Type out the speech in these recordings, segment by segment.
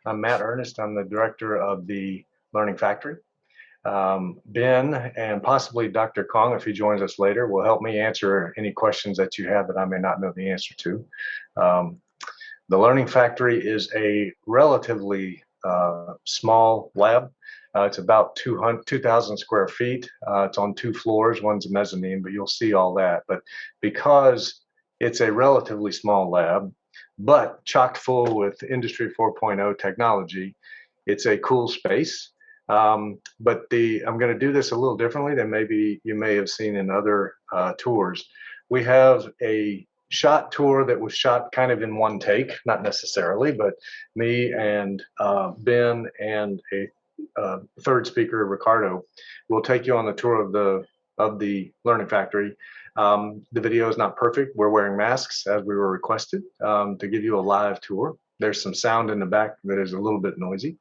I'm Matt Ernest. I'm the director of the Learning Factory. Ben and possibly Dr. Kong, if he joins us later, will help me answer any questions that you have that I may not know the answer to. The Learning Factory is a relatively small lab. It's about 2,000 square feet. It's on 2 floors. One's a mezzanine, but you'll see all that. But because it's a relatively small lab, but chock full with Industry 4.0 technology, it's a cool space. But I'm going to do this a little differently than maybe you may have seen in other tours. We have a shot tour that was shot kind of in one take, not necessarily, but me and Ben and a third speaker, Ricardo, will take you on the tour of the Learning Factory. The video is not perfect. We're wearing masks as we were requested to give you a live tour. There's some sound in the back that is a little bit noisy.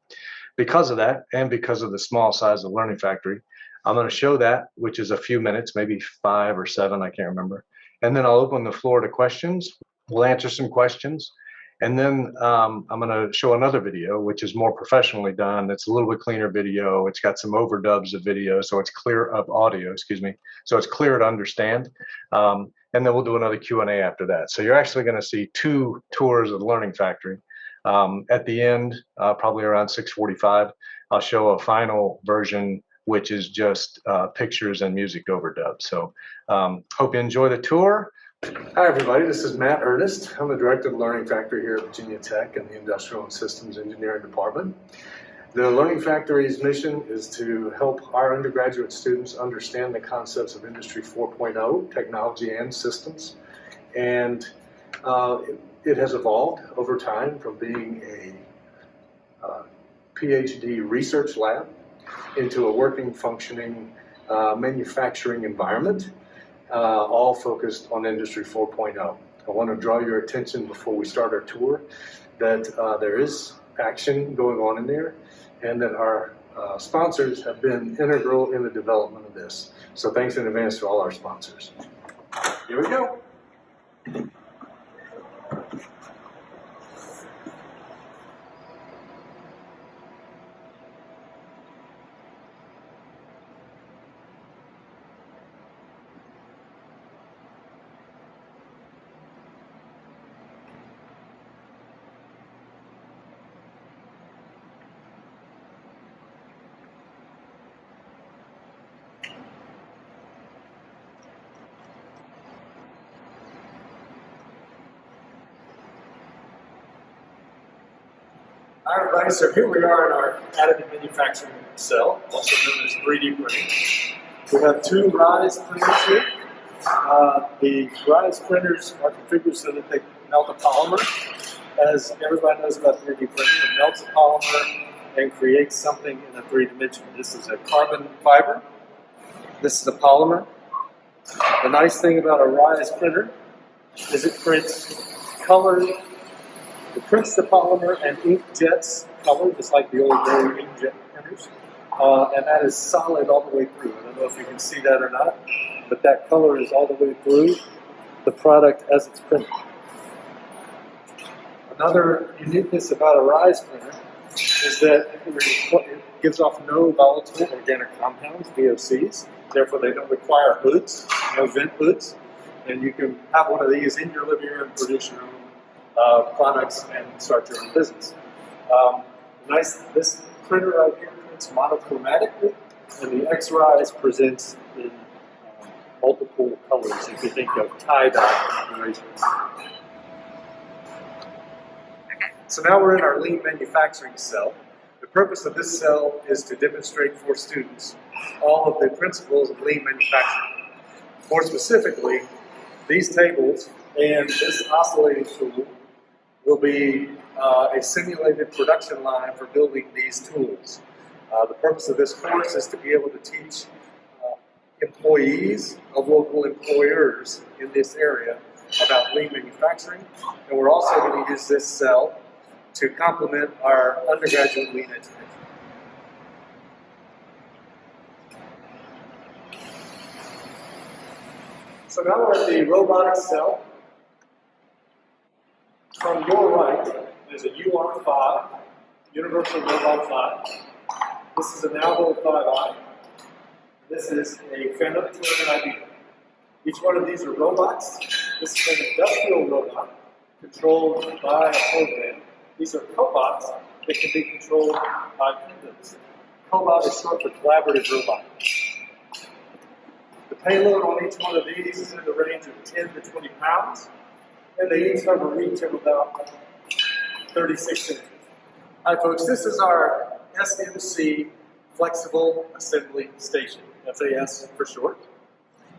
Because of that, and because of the small size of the Learning Factory, I'm going to show that, which is a few minutes, maybe 5 or 7, I can't remember. And then I'll open the floor to questions. We'll answer some questions. And then I'm going to show another video, which is more professionally done. It's a little bit cleaner video. It's got some overdubs of video, so it's clear of audio, excuse me. So it's clear to understand. And then we'll do another Q&A after that. So you're actually going to see 2 tours of the Learning Factory. At the end, probably around 6:45, I'll show a final version, which is just pictures and music overdub. So hope you enjoy the tour. Hi, everybody. This is Matt Ernest. I'm the director of the Learning Factory here at Virginia Tech in the Industrial and Systems Engineering Department. The Learning Factory's mission is to help our undergraduate students understand the concepts of Industry 4.0, technology and systems. And it has evolved over time from being a PhD research lab into a working, functioning manufacturing environment, all focused on Industry 4.0. I want to draw your attention before we start our tour that there is action going on in there, and that our sponsors have been integral in the development of this. So thanks in advance to all our sponsors. Here we go. Hi everybody, so here we are in our additive manufacturing cell, also known as 3D printing. We have 2 Rise printers here. The Rise printers are configured so that they melt a polymer. As everybody knows about 3D printing, it melts a polymer and creates something in a 3 dimension. This is a carbon fiber. This is a polymer. The nice thing about a Rise printer is it prints color. It prints the polymer and ink jets color, just like the old Rotary inkjet printers, and that is solid all the way through. I don't know if you can see that or not, but that color is all the way through the product as it's printed. Another uniqueness about a Rise printer is that it gives off no volatile organic compounds, VOCs, therefore they don't require hoods, no vent hoods, and you can have one of these in your living room and produce your own products and start your own business. This printer right here prints monochromatically, and the X-Rise presents in multiple colors if you think of tie-dye configurations. So now we're in our lean manufacturing cell. The purpose of this cell is to demonstrate for students all of the principles of lean manufacturing. More specifically, these tables and this oscillating tool will be a simulated production line for building these tools. The purpose of this course is to be able to teach employees of local employers in this area about lean manufacturing, and we're also going to use this cell to complement our undergraduate lean education. So now we're at the robotics cell. From your right, there's a UR5 universal robot thigh. This is an elbow thigh line. This is a fender 290. Each one of these are robots. This is an industrial robot controlled by a program. These are cobots that can be controlled by pendants. Cobot is short for collaborative robot. The payload on each one of these is in the range of 10 to 20 pounds, and they each have a reach of about 36 inches. All right, folks, this is our SMC Flexible Assembly Station. That's AS for short.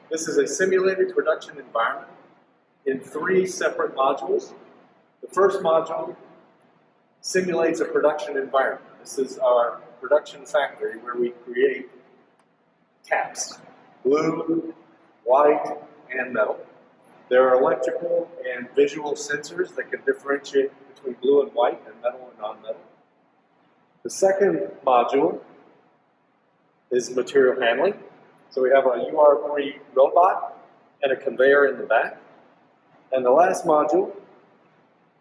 This is a simulated production environment in 3 separate modules. The first module simulates a production environment. This is our production factory where we create caps, blue, white, and metal. There are electrical and visual sensors that can differentiate between blue and white and metal and non-metal. The second module is material handling. So we have a UR3 robot and a conveyor in the back. And the last module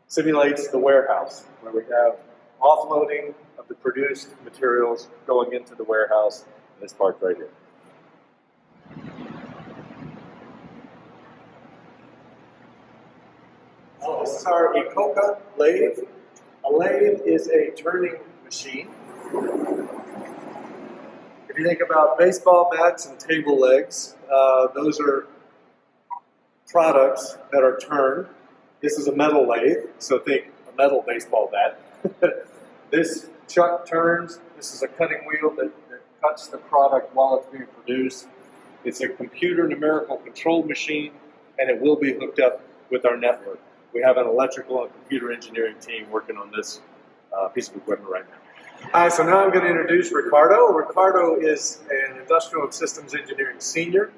simulates the warehouse, where we have offloading of the produced materials going into the warehouse in this part right here. So this is our Ecoca lathe. A lathe is a turning machine. If you think about baseball bats and table legs, those are products that are turned. This is a metal lathe, so think a metal baseball bat. This chuck turns. This is a cutting wheel that cuts the product while it's being produced. It's a computer numerical control machine, and it will be hooked up with our network. We have an electrical and computer engineering team working on this piece of equipment right now. All right, so now I'm going to introduce Ricardo. Ricardo is an industrial and systems engineering senior.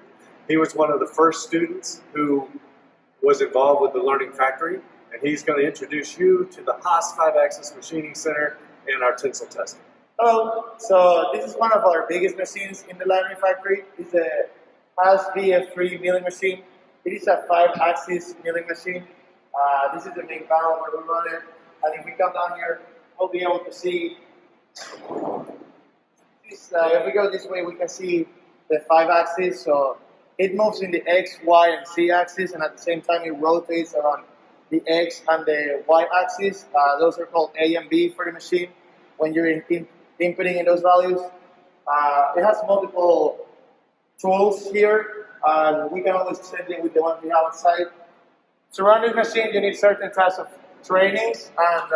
He was one of the first students who was involved with the Learning Factory, and he's going to introduce you to the Haas 5-axis machining center and our tensile testing. Hello, so this is one of our biggest machines in the Learning Factory. It's a Haas VF3 milling machine. It is a 5-axis milling machine. This is the main panel where we run it, and if we come down here, we'll be able to see this, if we go this way, we can see the 5-axis. So it moves in the X, Y, and Z axis, and at the same time it rotates around the X and the Y axis. Those are called A and B for the machine when you're inputting in those values. It has multiple tools here, and we can always change it with the ones we have on site. To run this machine, you need certain types of trainings, and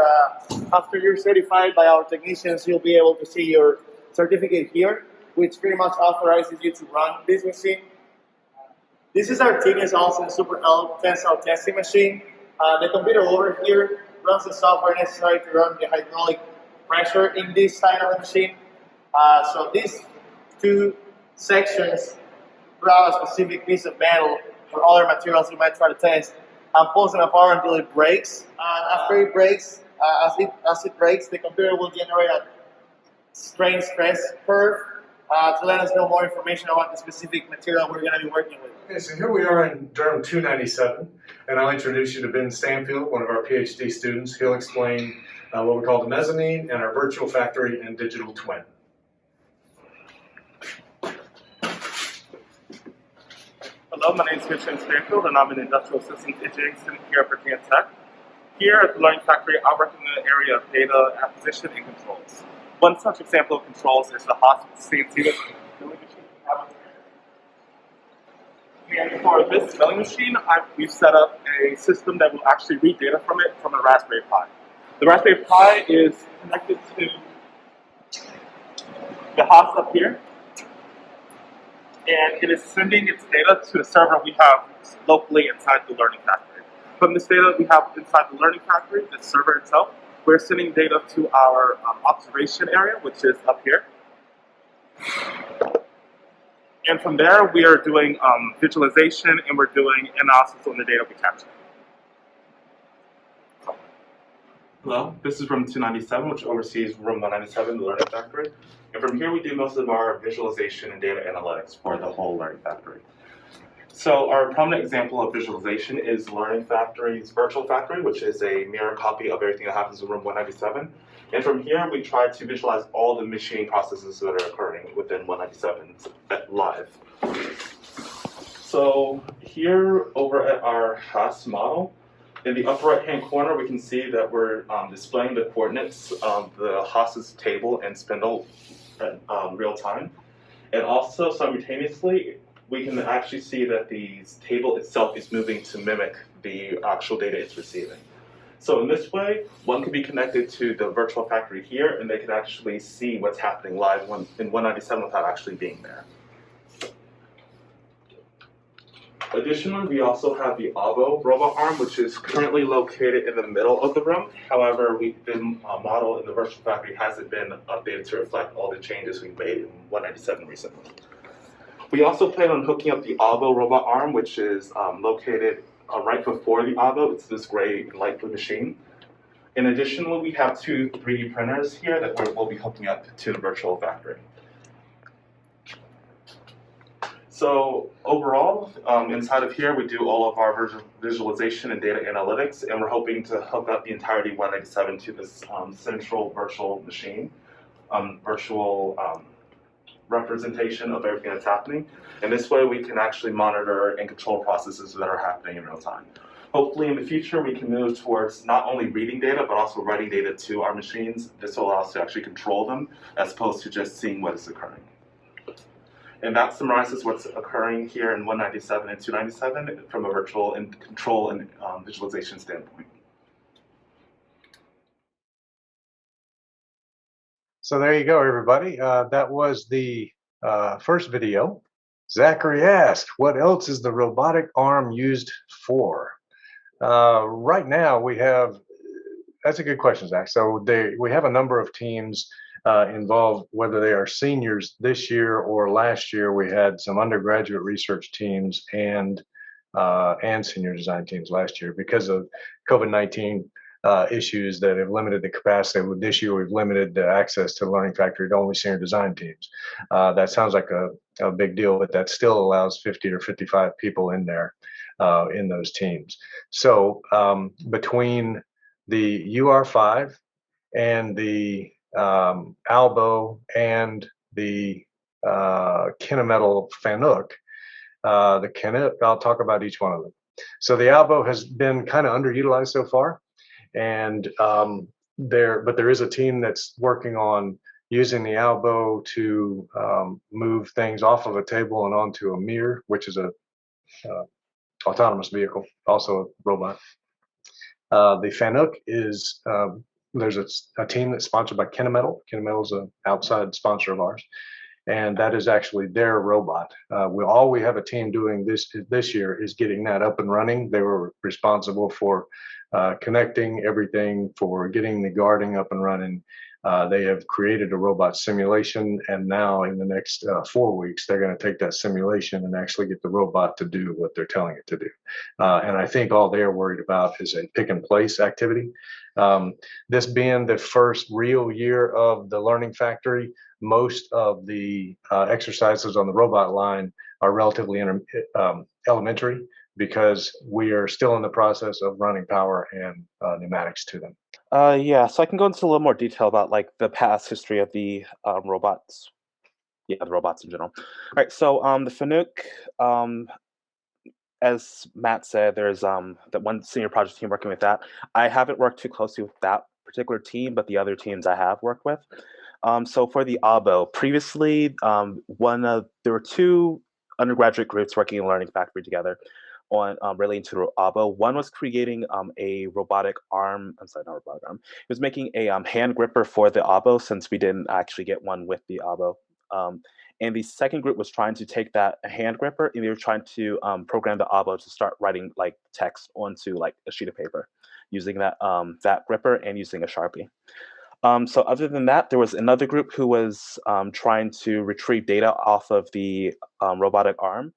after you're certified by our technicians, you'll be able to see your certificate here, which pretty much authorizes you to run this machine. This is our Tinius Olsen Super L tensile testing machine. The computer over here runs the software necessary to run the hydraulic pressure in this side of the machine. So these 2 sections grab a specific piece of metal or other materials you might try to test and pulls them apart until it breaks. And after it breaks, as it breaks, the computer will generate a strain stress curve to let us know more information about the specific material we're going to be working with. Okay, so here we are in Durham 297, and I'll introduce you to Ben Stanfield, one of our PhD students. He'll explain what we call the mezzanine and our virtual factory and digital twin. Hello, my name is Ben Stanfield, and I'm an industrial systems engineering student here at Virginia Tech. Here at the Learning Factory, I work in the area of data acquisition and controls. One such example of controls is the Haas CNC Lathe milling machine we have up here. And for this milling machine, we've set up a system that will actually read data from it from a Raspberry Pi. The Raspberry Pi is connected to the Haas up here, and it is sending its data to a server we have locally inside the Learning Factory. From this data we have inside the Learning Factory, the server itself, we're sending data to our observation area, which is up here. And from there, we are doing visualization, and we're doing analysis on the data we capture. Hello, this is room 297, which oversees room 197, the Learning Factory. And from here, we do most of our visualization and data analytics for the whole Learning Factory. So our prominent example of visualization is Learning Factory's virtual factory, which is a mirror copy of everything that happens in room 197. And from here, we try to visualize all the machining processes that are occurring within 197 live. So here over at our Haas model, in the upper right-hand corner, we can see that we're displaying the coordinates of the Haas's table and spindle at real time. And also simultaneously, we can actually see that the table itself is moving to mimic the actual data it's receiving. So in this way, one can be connected to the virtual factory here, and they can actually see what's happening live in 197 without actually being there. Additionally, we also have the ABO robot arm, which is currently located in the middle of the room. However, the model in the virtual factory hasn't been updated to reflect all the changes we've made in 197 recently. We also plan on hooking up the ABO robot arm, which is located right before the ABO. It's this gray light blue machine. In addition, we have two 3D printers here that we'll be hooking up to the virtual factory. So overall, inside of here, we do all of our visualization and data analytics, and we're hoping to hook up the entirety 197 to this central virtual machine, virtual representation of everything that's happening. And this way, we can actually monitor and control processes that are happening in real time. Hopefully, in the future, we can move towards not only reading data, but also writing data to our machines. This will allow us to actually control them, as opposed to just seeing what is occurring. And that summarizes what's occurring here in 197 and 297 from a virtual and control and visualization standpoint. So there you go, everybody. That was the first video. Zachary asked, what else is the robotic arm used for? Right now, we have, that's a good question, Zach. So we have a number of teams involved, whether they are seniors this year or last year. We had some undergraduate research teams and senior design teams last year because of COVID-19 issues that have limited the capacity. This year, we've limited the access to the Learning Factory to only senior design teams. That sounds like a big deal, but that still allows 50 or 55 people in there in those teams. So between the UR5 and the Albo and the Kennametal Fanuc, I'll talk about each one of them. So the Albo has been kind of underutilized so far, and but there is a team that's working on using the Albo to move things off of a table and onto a mirror, which is a autonomous vehicle, also a robot. The Fanuc is there's a team that's sponsored by Kennametal. Kennametal is an outside sponsor of ours, and that is actually their robot. All we have a team doing this year is getting that up and running. They were responsible for connecting everything, for getting the guarding up and running. They have created a robot simulation, and now in the next 4 weeks, they're going to take that simulation and actually get the robot to do what they're telling it to do. And I think all they're worried about is a pick and place activity. This being the first real year of the Learning Factory, most of the exercises on the robot line are relatively elementary because we are still in the process of running power and pneumatics to them. Yeah, so I can go into a little more detail about like the past history of the robots. Yeah, the robots in general. All right, so the Fanuc, as Matt said, there's that one senior project team working with that. I haven't worked too closely with that particular team, but the other teams I have worked with. So for the ABO, previously, there were two undergraduate groups working in Learning Factory together on relating to the ABO. One was creating a robotic arm. I'm sorry, not robotic arm. It was making a hand gripper for the ABO, since we didn't actually get one with the ABO. And the second group was trying to take that hand gripper, and they were trying to program the ABO to start writing like text onto like a sheet of paper using that that gripper and using a Sharpie. So other than that, there was another group who was trying to retrieve data off of the robotic arm.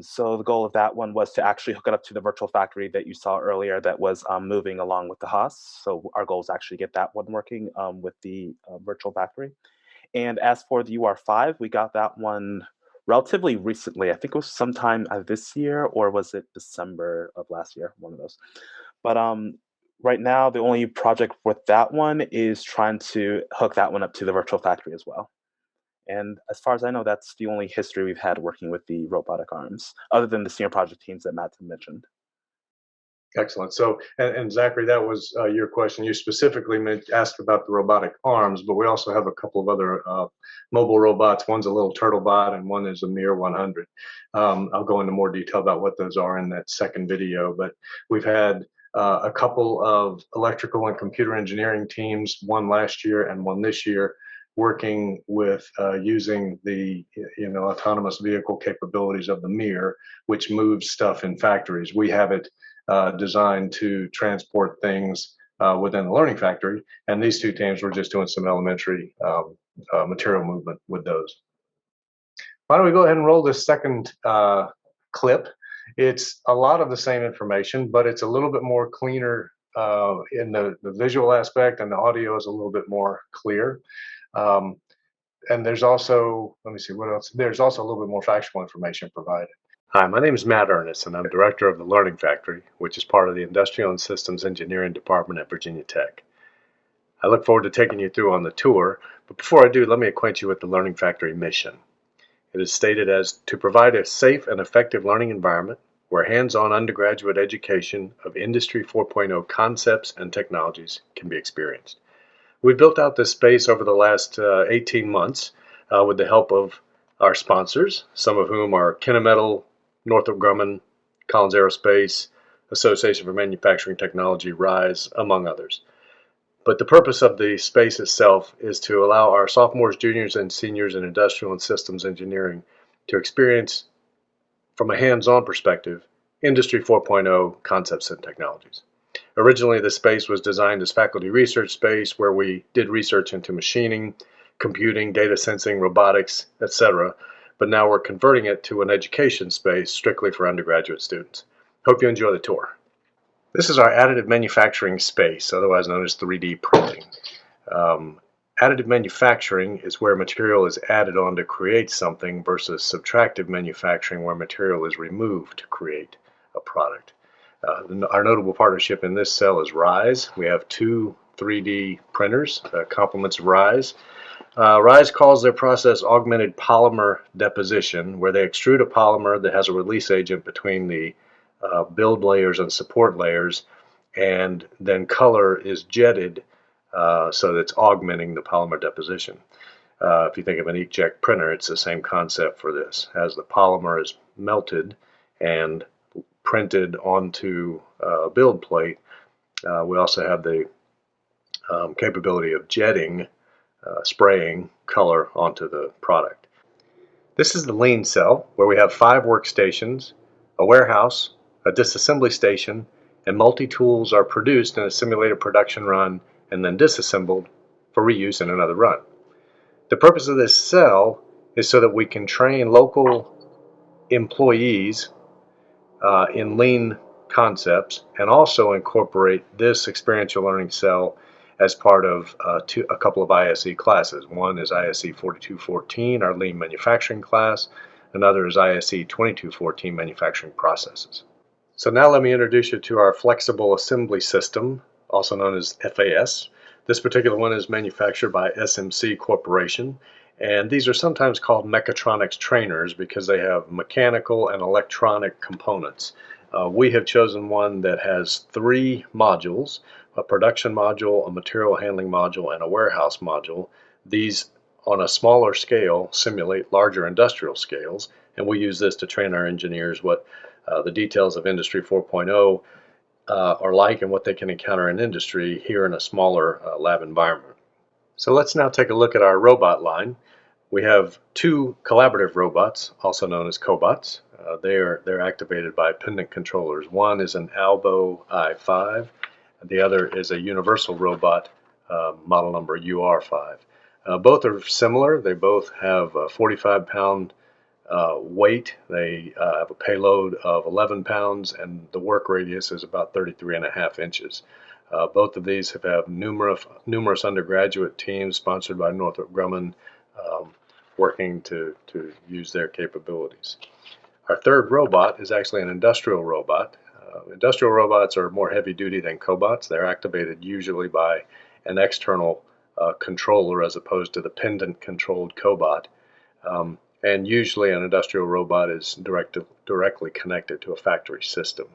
So the goal of that one was to actually hook it up to the virtual factory that you saw earlier that was moving along with the Haas. So our goal is actually get that one working with the virtual factory. And as for the UR5, we got that one relatively recently. I think it was sometime this year, or was it December of last year? One of those. But Right now, the only project with that one is trying to hook that one up to the virtual factory as well. And as far as I know, that's the only history we've had working with the robotic arms, other than the senior project teams that Matt mentioned. Excellent. So, and Zachary, that was your question. You specifically asked about the robotic arms, but we also have a couple of other mobile robots. One's a little turtle bot, and one is a Mir 100. I'll go into more detail about what those are in that second video. But we've had a couple of electrical and computer engineering teams, one last year and one this year, working with using the autonomous vehicle capabilities of the Mir, which moves stuff in factories. We have it designed to transport things within the learning factory. And these two teams were just doing some elementary material movement with those. Why don't we go ahead and roll this second clip? It's a lot of the same information, but it's a little bit more cleaner in the visual aspect, and the audio is a little bit more clear. And there's also, let me see what else, there's also a little bit more factual information provided. Hi, my name is Matt Ernest, and I'm director of the Learning Factory, which is part of the Industrial and Systems Engineering Department at Virginia Tech. I look forward to taking you through on the tour, but before I do, let me acquaint you with the Learning Factory mission. It is stated as to provide a safe and effective learning environment where hands-on undergraduate education of Industry 4.0 concepts and technologies can be experienced. We built out this space over the last 18 months with the help of our sponsors, some of whom are Kennametal, Northrop Grumman, Collins Aerospace, Association for Manufacturing Technology, RISE, among others. But the purpose of the space itself is to allow our sophomores, juniors, and seniors in industrial and systems engineering to experience, from a hands-on perspective, Industry 4.0 concepts and technologies. Originally, the space was designed as faculty research space where we did research into machining, computing, data sensing, robotics, etc. But now we're converting it to an education space strictly for undergraduate students. Hope you enjoy the tour. This is our additive manufacturing space, otherwise known as 3D printing. Additive manufacturing is where material is added on to create something versus subtractive manufacturing where material is removed to create a product. Our notable partnership in this cell is RISE. We have two 3D printers, complements of RISE. RISE calls their process augmented polymer deposition, where they extrude a polymer that has a release agent between the build layers and support layers, and then color is jetted so that it's augmenting the polymer deposition. If you think of an inkjet printer, it's the same concept for this. As the polymer is melted and printed onto a build plate, we also have the capability of jetting, spraying color onto the product. This is the lean cell, where we have 5 workstations, a warehouse, a disassembly station, and multi-tools are produced in a simulated production run and then disassembled for reuse in another run. The purpose of this cell is so that we can train local employees in lean concepts and also incorporate this experiential learning cell as part of a couple of ISE classes. One is ISE 4214, our lean manufacturing class. Another is ISE 2214, manufacturing processes. So now let me introduce you to our flexible assembly system, also known as FAS. This particular one is manufactured by SMC Corporation, and these are sometimes called mechatronics trainers because they have mechanical and electronic components. We have chosen one that has 3 modules, a production module, a material handling module, and a warehouse module. These, on a smaller scale, simulate larger industrial scales, and we use this to train our engineers what the details of Industry 4.0 are like and what they can encounter in industry here in a smaller lab environment. So let's now take a look at our robot line. We have 2 collaborative robots, also known as cobots. They're activated by pendant controllers. One is an Albo i5, and the other is a universal robot, model number UR5. Both are similar. They both have a 45-pound weight. They have a payload of 11 pounds, and the work radius is about 33.5 inches. Both of these have numerous undergraduate teams sponsored by Northrop Grumman working to use their capabilities. Our third robot is actually an industrial robot. Industrial robots are more heavy duty than cobots. They're activated usually by an external controller as opposed to the pendant controlled cobot. And usually an industrial robot is directly connected to a factory system.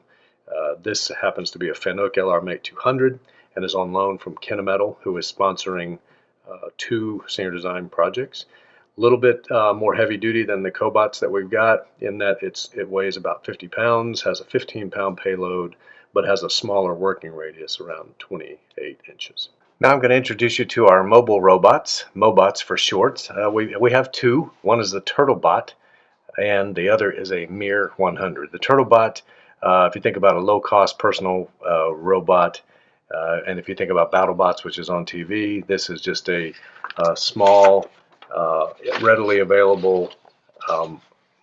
This happens to be a Fanuc LR-Mate 200 and is on loan from Kennametal, who is sponsoring 2 senior design projects. A little bit more heavy duty than the cobots that we've got, in that it weighs about 50 pounds, has a 15-pound payload, but has a smaller working radius, around 28 inches. Now I'm going to introduce you to our mobile robots, Mobots for short. We have 2. One is the TurtleBot, and the other is a Mir 100. The TurtleBot, if you think about a low-cost personal robot, and if you think about BattleBots, which is on TV, this is just a small, readily available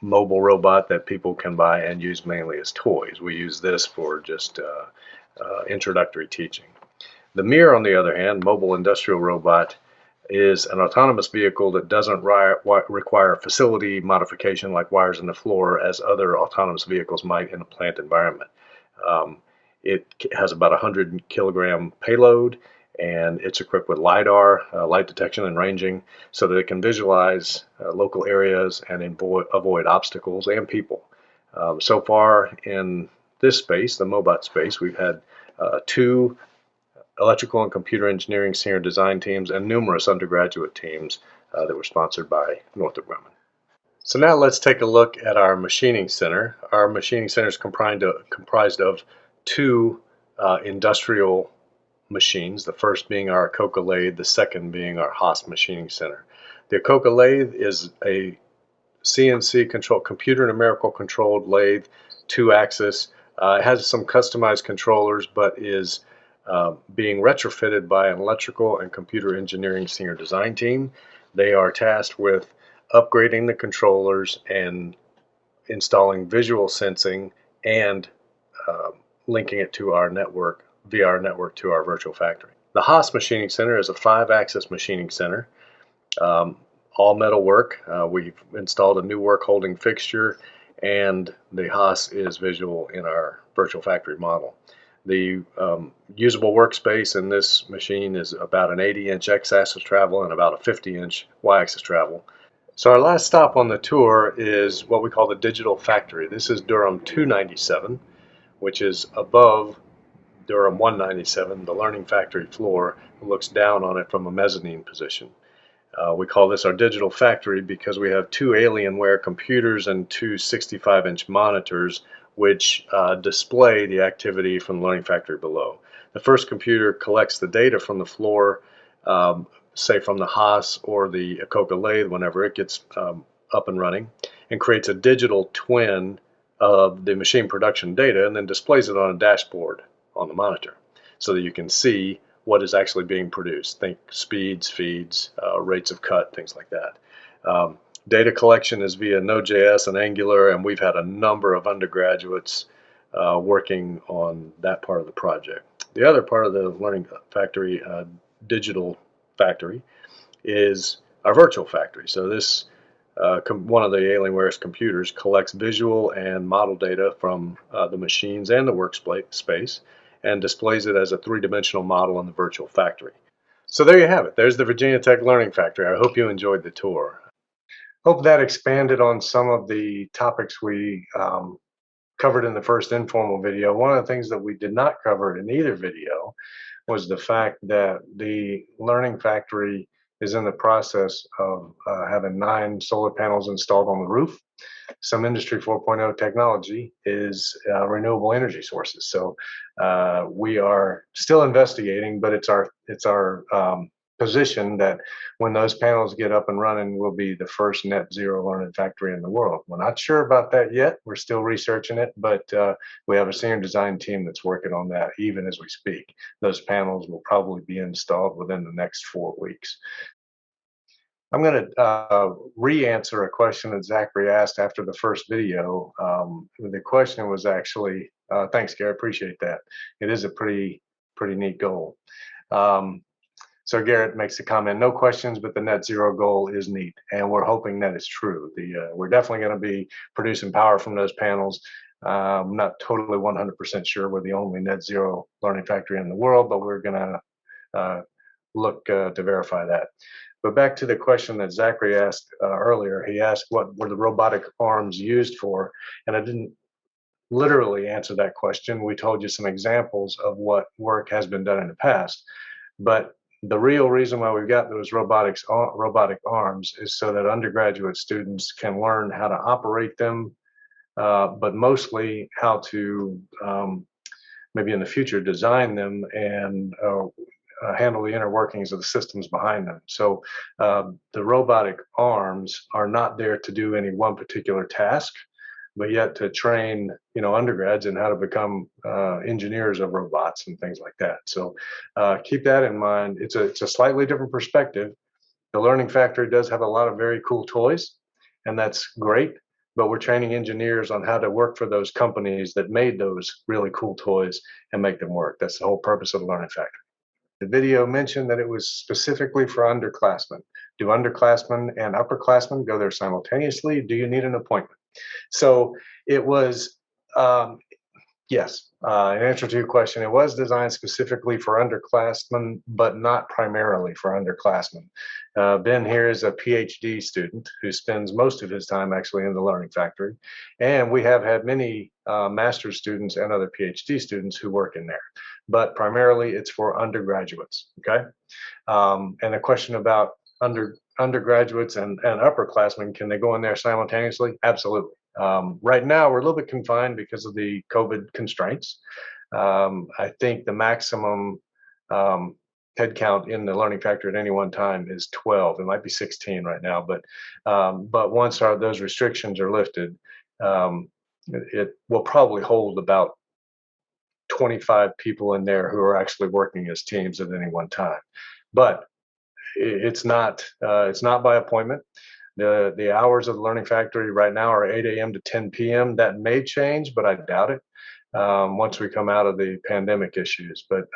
mobile robot that people can buy and use mainly as toys. We use this for just introductory teaching. The Mir, on the other hand, mobile industrial robot, is an autonomous vehicle that doesn't require facility modification like wires in the floor as other autonomous vehicles might in a plant environment. It has about 100 kilogram payload, and it's equipped with LiDAR, light detection and ranging, so that it can visualize local areas and avoid obstacles and people. So far in this space, the Mobot space, we've had 2 electrical and computer engineering senior design teams and numerous undergraduate teams that were sponsored by Northrop Grumman. So now let's take a look at our machining center. Our machining center is comprised of 2 industrial machines, the first being our Coca lathe, the second being our Haas machining center. The Coca lathe is a CNC computer numerical controlled lathe, 2-axis. It has some customized controllers, but is being retrofitted by an electrical and computer engineering senior design team. They are tasked with upgrading the controllers and installing visual sensing and linking it to our network, VR network, to our virtual factory. The Haas Machining Center is a 5-axis machining center, all metal work. We've installed a new work holding fixture, and the Haas is visual in our virtual factory model. The usable workspace in this machine is about an 80-inch x-axis travel and about a 50-inch y-axis travel. So our last stop on the tour is what we call the Digital Factory. This is Durham 297, which is above Durham 197, the Learning Factory floor. It looks down on it from a mezzanine position. We call this our Digital Factory because we have 2 Alienware computers and 2 65-inch monitors which display the activity from the Learning Factory below. The first computer collects the data from the floor, say from the Haas or the Coca lathe whenever it gets up and running, and creates a digital twin of the machine production data and then displays it on a dashboard on the monitor so that you can see what is actually being produced. Think speeds, feeds, rates of cut, things like that. Data collection is via Node.js and Angular, and we've had a number of undergraduates working on that part of the project. The other part of the Learning Factory, Digital Factory, is our virtual factory. So this, one of the Alienware's computers collects visual and model data from the machines and the workspace and displays it as a 3-dimensional model in the virtual factory. So there you have it. There's the Virginia Tech Learning Factory. I hope you enjoyed the tour. Hope that expanded on some of the topics we covered in the first informal video. One of the things that we did not cover in either video was the fact that the Learning Factory is in the process of having 9 solar panels installed on the roof. Some Industry 4.0 technology is renewable energy sources. So we are still investigating, but it's our position that when those panels get up and running, we'll be the first net zero learning factory in the world. We're not sure about that yet. We're still researching it, but we have a senior design team that's working on that even as we speak. Those panels will probably be installed within the next 4 weeks. I'm going to re-answer a question that Zachary asked after the first video. The question was actually, thanks, Gary, appreciate that. It is a pretty neat goal. So Garrett makes the comment, no questions, but the net zero goal is neat, and we're hoping that is true. We're definitely going to be producing power from those panels. I'm not totally 100% sure we're the only net zero learning factory in the world, but we're going to look to verify that. But back to the question that Zachary asked earlier, he asked what were the robotic arms used for, and I didn't literally answer that question. We told you some examples of what work has been done in the past, but the real reason why we've got those robotic arms is so that undergraduate students can learn how to operate them, but mostly how to maybe in the future design them and handle the inner workings of the systems behind them. So the robotic arms are not there to do any one particular task, but yet to train, undergrads in how to become engineers of robots and things like that. So keep that in mind. It's a slightly different perspective. The Learning Factory does have a lot of very cool toys, and that's great, but we're training engineers on how to work for those companies that made those really cool toys and make them work. That's the whole purpose of the Learning Factory. The video mentioned that it was specifically for underclassmen. Do underclassmen and upperclassmen go there simultaneously? Do you need an appointment? So it was, yes, in answer to your question, it was designed specifically for underclassmen, but not primarily for underclassmen. Ben here is a PhD student who spends most of his time actually in the Learning Factory. And we have had many master's students and other PhD students who work in there. But primarily it's for undergraduates, okay? And a question about undergraduates and upperclassmen, can they go in there simultaneously? Absolutely. Right now, we're a little bit confined because of the COVID constraints. I think the maximum headcount in the Learning Factory at any one time is 12. It might be 16 right now, but once those restrictions are lifted, it will probably hold about 25 people in there who are actually working as teams at any one time. But it's not by appointment. The hours of the Learning Factory right now are 8 a.m. to 10 p.m. That may change, but I doubt it once we come out of the pandemic issues. But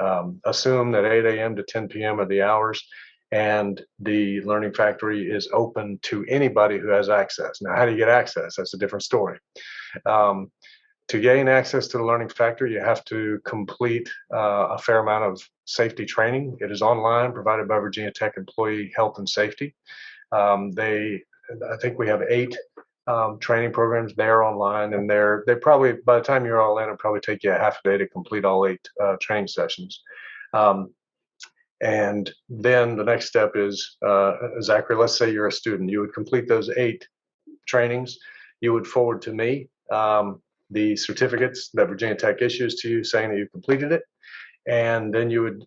assume that 8 a.m. to 10 p.m. are the hours, and the Learning Factory is open to anybody who has access. Now, how do you get access? That's a different story. To gain access to the Learning Factory, you have to complete a fair amount of safety training. It is online, provided by Virginia Tech Employee Health and Safety. I think we have 8 training programs there online, and they probably, by the time you're all in, it'll probably take you a half a day to complete all 8 training sessions. And then the next step is, Zachary, let's say you're a student. You would complete those 8 trainings. You would forward to me the certificates that Virginia Tech issues to you saying that you completed it. And then you would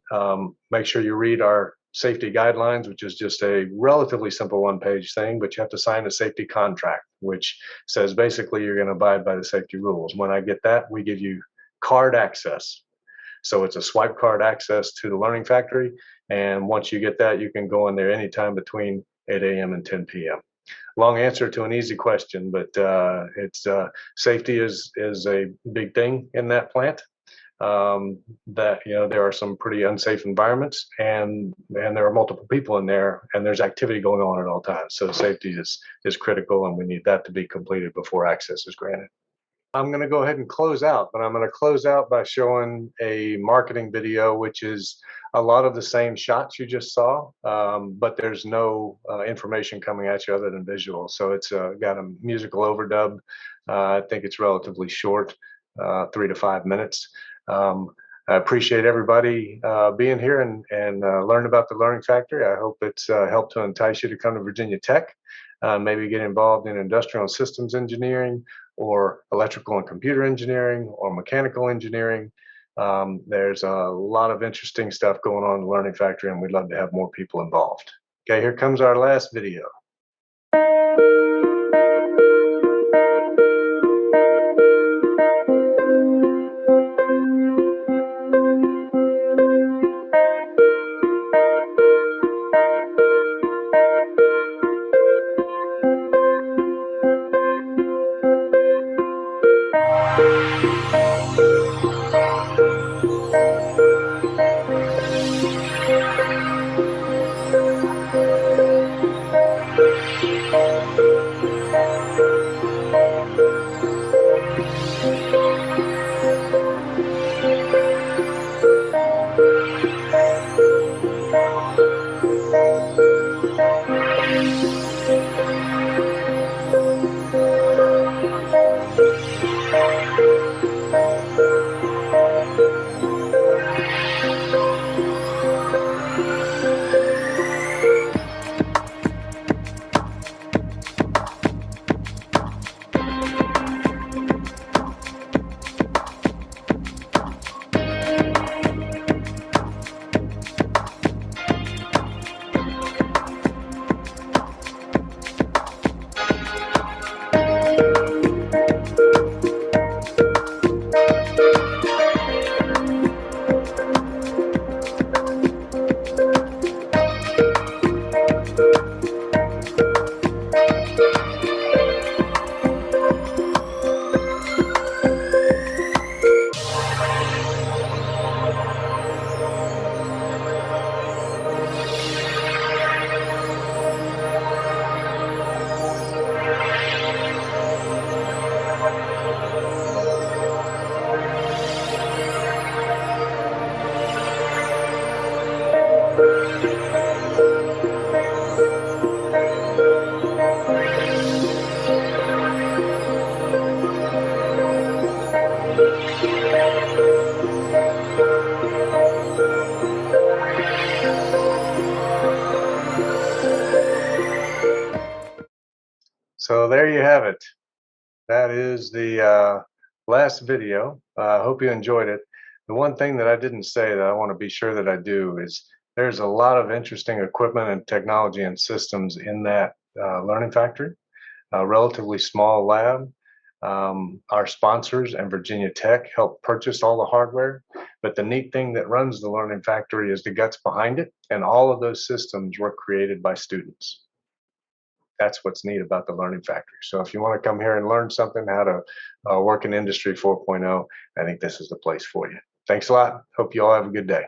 make sure you read our safety guidelines, which is just a relatively simple one-page thing, but you have to sign a safety contract, which says basically you're going to abide by the safety rules. When I get that, we give you card access. So it's a swipe card access to the Learning Factory. And once you get that, you can go in there anytime between 8 a.m. and 10 p.m. Long answer to an easy question, but safety is a big thing in that plant. That there are some pretty unsafe environments, and there are multiple people in there, and there's activity going on at all times. So safety is critical, and we need that to be completed before access is granted. I'm going to go ahead and close out, but I'm going to close out by showing a marketing video, which is a lot of the same shots you just saw, but there's no information coming at you other than visual. So it's got a musical overdub. I think it's relatively short, 3 to 5 minutes. I appreciate everybody being here and learn about the Learning Factory. I hope it's helped to entice you to come to Virginia Tech, maybe get involved in industrial and systems engineering, or electrical and computer engineering, or mechanical engineering. There's a lot of interesting stuff going on in the Learning Factory, and we'd love to have more people involved. Okay, here comes our last video. So there you have it. That is the last video. I hope you enjoyed it. The one thing that I didn't say that I want to be sure that I do is there's a lot of interesting equipment and technology and systems in that learning factory. A relatively small lab. Our sponsors and Virginia Tech help purchase all the hardware. But the neat thing that runs the learning factory is the guts behind it. And all of those systems were created by students. That's what's neat about the learning factory. So if you want to come here and learn something, how to work in Industry 4.0, I think this is the place for you. Thanks a lot. Hope you all have a good day.